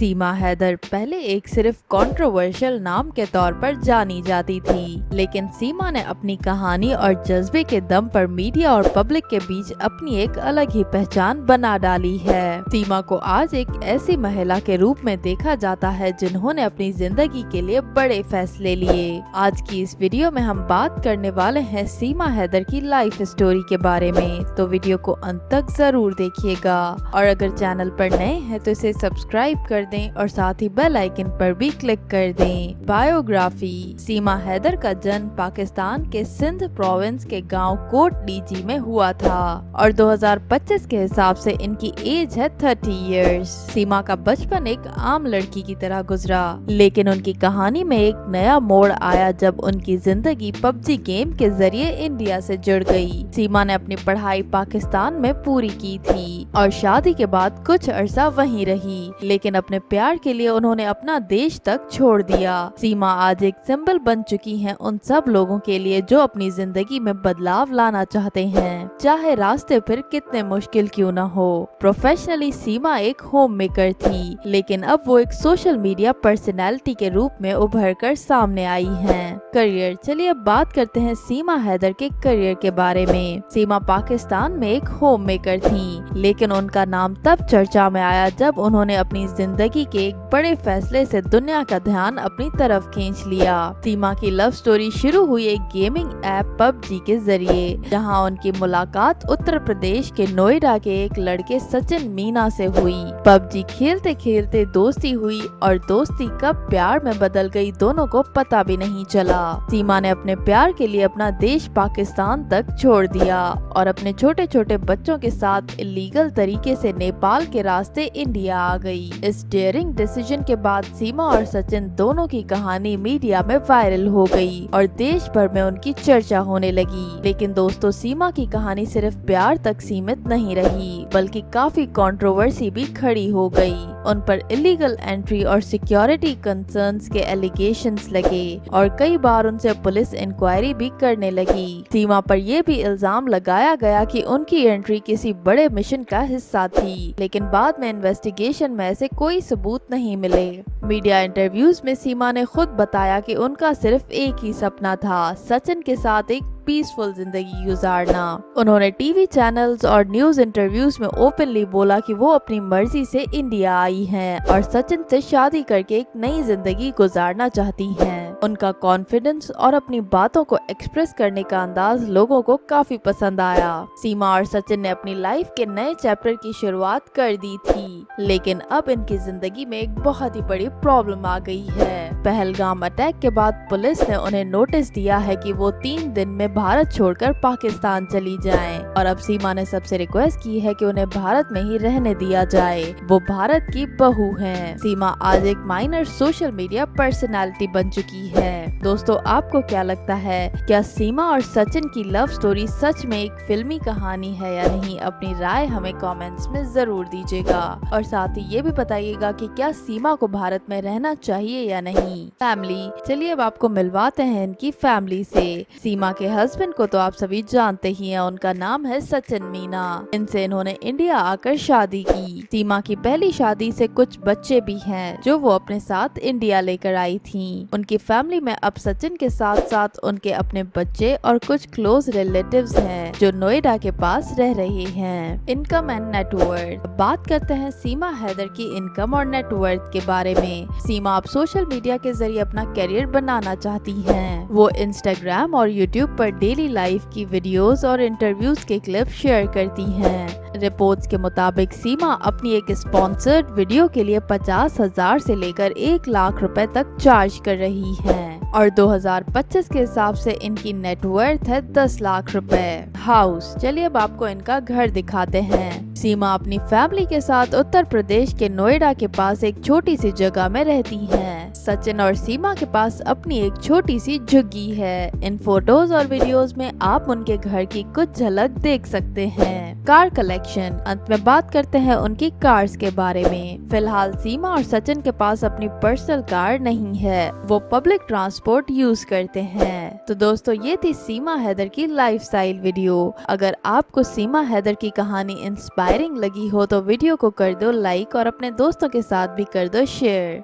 सीमा हैदर पहले एक सिर्फ कंट्रोवर्शियल नाम के तौर पर जानी जाती थी, लेकिन सीमा ने अपनी कहानी और जज्बे के दम पर मीडिया और पब्लिक के बीच अपनी एक अलग ही पहचान बना डाली है। सीमा को आज एक ऐसी महिला के रूप में देखा जाता है जिन्होंने अपनी जिंदगी के लिए बड़े फैसले लिए। आज की इस वीडियो में हम बात करने वाले हैं सीमा हैदर की लाइफ स्टोरी के बारे में, तो वीडियो को अंत तक जरूर देखिएगा और अगर चैनल पर नए हैं तो इसे सब्सक्राइब कर दें और साथ ही बेल आइकन पर भी क्लिक कर दें। बायोग्राफी। सीमा हैदर का जन्म पाकिस्तान के सिंध प्रोविंस के गांव कोट डीजी में हुआ था और 2025 के हिसाब से इनकी एज है 30 इयर्स। सीमा का बचपन एक आम लड़की की तरह गुजरा, लेकिन उनकी कहानी में एक नया मोड़ आया जब उनकी जिंदगी पबजी गेम के जरिए इंडिया से जुड़ गई। सीमा ने अपनी पढ़ाई पाकिस्तान में पूरी की थी और शादी के बाद कुछ अरसा वहीं रही, लेकिन अपने प्यार के लिए उन्होंने अपना देश तक छोड़ दिया। सीमा आज एक सिंबल बन चुकी हैं उन सब लोगों के लिए जो अपनी जिंदगी में बदलाव लाना चाहते हैं, चाहे रास्ते फिर कितने मुश्किल क्यों न हो। प्रोफेशनली सीमा एक होम मेकर थी, लेकिन अब वो एक सोशल मीडिया पर्सनैलिटी के रूप में उभर कर सामने आई हैं। करियर। चलिए अब बात करते हैं सीमा हैदर के करियर के बारे में। सीमा पाकिस्तान में एक होम मेकर थी, लेकिन उनका नाम तब चर्चा में आया जब उन्होंने अपनी जिंदगी के एक बड़े फैसले से दुनिया का ध्यान अपनी तरफ खींच लिया। सीमा की लव स्टोरी शुरू हुई एक गेमिंग ऐप पबजी के जरिए, जहां उनकी मुलाकात उत्तर प्रदेश के नोएडा के एक लड़के सचिन मीना से हुई। पबजी खेलते खेलते दोस्ती हुई और दोस्ती कब प्यार में बदल गई दोनों को पता भी नहीं चला। सीमा ने अपने प्यार के लिए अपना देश पाकिस्तान तक छोड़ दिया और अपने छोटे छोटे बच्चों के साथ इलीगल तरीके से नेपाल के रास्ते इंडिया आ गई। इस डेयरिंग डिसीजन के बाद सीमा और सचिन दोनों की कहानी मीडिया में वायरल हो गई और देश भर में उनकी चर्चा होने लगी। लेकिन दोस्तों, सीमा की कहानी सिर्फ प्यार तक सीमित नहीं रही, बल्कि काफी कंट्रोवर्सी भी खड़ी हो गई। उन पर इलीगल एंट्री और सिक्योरिटी कंसर्न्स के एलिगेशंस लगे और कई बार उनसे पुलिस इंक्वायरी भी करने लगी। सीमा पर यह भी इल्जाम लगाया गया कि उनकी एंट्री किसी बड़े मिशन का हिस्सा थी, लेकिन बाद में इन्वेस्टिगेशन में ऐसे कोई सबूत नहीं मिले। मीडिया इंटरव्यूज में सीमा ने खुद बताया कि उनका सिर्फ एक ही सपना था, सचिन के साथ एक पीसफुल जिंदगी गुजारना। उन्होंने टीवी चैनल्स और न्यूज इंटरव्यूज में ओपनली बोला कि वो अपनी मर्जी से इंडिया आई हैं और सचिन से शादी करके एक नई जिंदगी गुजारना चाहती हैं। उनका कॉन्फिडेंस और अपनी बातों को एक्सप्रेस करने का अंदाज लोगों को काफी पसंद आया। सीमा और सचिन ने अपनी लाइफ के नए चैप्टर की शुरुआत कर दी थी, लेकिन अब इनकी जिंदगी में एक बहुत ही बड़ी प्रॉब्लम आ गई है। पहलगाम अटैक के बाद पुलिस ने उन्हें नोटिस दिया है कि वो 3 दिन में भारत छोड़कर पाकिस्तान चली जाएं और अब सीमा ने सबसे रिक्वेस्ट की है कि उन्हें भारत में ही रहने दिया जाए। वो भारत की बहू हैं। सीमा आज एक माइनर सोशल मीडिया पर्सनालिटी बन चुकी है। दोस्तों, आपको क्या लगता है, क्या सीमा और सचिन की लव स्टोरी सच में एक फिल्मी कहानी है या नहीं? अपनी राय हमें कमेंट्स में जरूर दीजिएगा और साथ ही ये भी बताइएगा कि क्या सीमा को भारत में रहना चाहिए या नहीं। फैमिली। चलिए अब आपको मिलवाते हैं इनकी फैमिली से। सीमा के हस्बैंड को तो आप सभी जानते ही हैं, उनका नाम है सचिन मीना। इनसे इन्होंने इंडिया आकर शादी की। सीमा की पहली शादी से कुछ बच्चे भी हैं जो वो अपने साथ इंडिया लेकर आई थी। उनकी फैमिली में अब सचिन के साथ साथ उनके अपने बच्चे और कुछ क्लोज रिलेटिव्स हैं जो नोएडा के पास रह रहे हैं। Income and net worth. बात करते हैं सीमा हैदर की इनकम और नेटवर्थ के बारे में। सीमा अब सोशल मीडिया के जरिए अपना करियर बनाना चाहती हैं। वो इंस्टाग्राम और यूट्यूब पर डेली लाइफ की वीडियोस और इंटरव्यूज के क्लिप शेयर करती हैं। रिपोर्ट्स के मुताबिक सीमा अपनी एक स्पॉन्सर्ड वीडियो के लिए 50,000 से लेकर 1 लाख रुपए तक चार्ज कर रही हैं और 2025 के हिसाब से इनकी नेटवर्थ है 10 लाख रुपए। हाउस। चलिए अब आपको इनका घर दिखाते हैं। सीमा अपनी फैमिली के साथ उत्तर प्रदेश के नोएडा के पास एक छोटी सी जगह में रहती हैं। सचिन और सीमा के पास अपनी एक छोटी सी झुग्गी है। इन फोटोज और वीडियोस में आप उनके घर की कुछ झलक देख सकते हैं। Car collection. अंत में बात करते हैं उनकी कार्स के बारे में। फिलहाल सीमा और सचिन के पास अपनी पर्सनल कार नहीं है, वो पब्लिक ट्रांसपोर्ट ट्रांसपोर्ट यूज करते हैं। तो दोस्तों ये थी सीमा हैदर की लाइफस्टाइल वीडियो। अगर आपको सीमा हैदर की कहानी इंस्पायरिंग लगी हो तो वीडियो को कर दो लाइक और अपने दोस्तों के साथ भी कर दो शेयर।